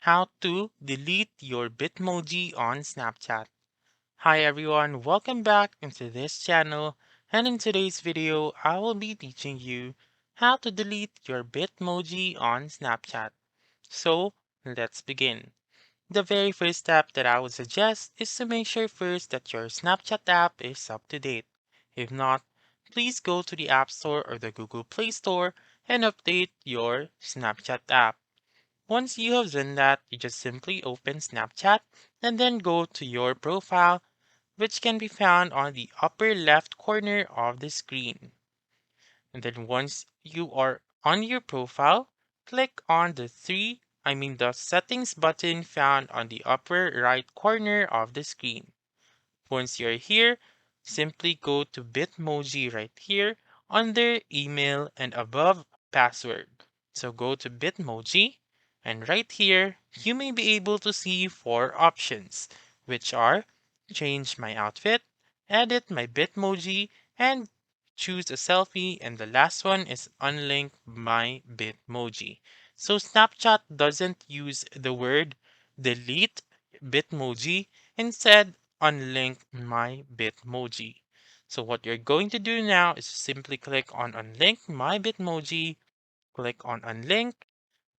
how to delete your Bitmoji on Snapchat. Hi everyone, welcome back into this channel, and in today's video I will be teaching you how to delete your Bitmoji on Snapchat. So let's begin. The very first step that I would suggest is to make sure first that your Snapchat app is up to date. If not, please go to the App Store or the Google Play Store and update your Snapchat app. Once you have done that, you just simply open Snapchat and then go to your profile, which can be found on the upper left corner of the screen. And then once you are on your profile, click on the settings button found on the upper right corner of the screen. Once you're here, simply go to Bitmoji right here under email and above password. So go to Bitmoji, and right here you may be able to see four options, which are change my outfit, edit my Bitmoji, and choose a selfie, and the last one is unlink my Bitmoji. So Snapchat doesn't use the word delete Bitmoji. Instead, unlink my Bitmoji. So what you're going to do now is simply click on unlink my Bitmoji, click on unlink,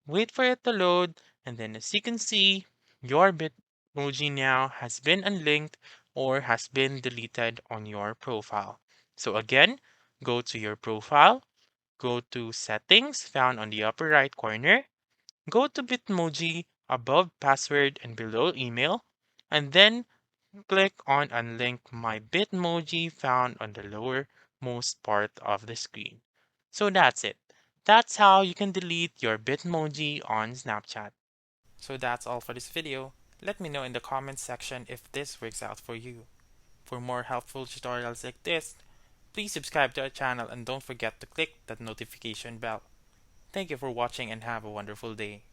wait for it to load, and then as you can see, your Bitmoji now has been unlinked or has been deleted on your profile. So again, go to your profile, go to settings found on the upper right corner, go to Bitmoji above password and below email, and then click on Unlink My Bitmoji found on the lowermost part of the screen. So that's it. That's how you can delete your Bitmoji on Snapchat. So that's all for this video. Let me know in the comments section if this works out for you. For more helpful tutorials like this, please subscribe to our channel and don't forget to click that notification bell. Thank you for watching and have a wonderful day.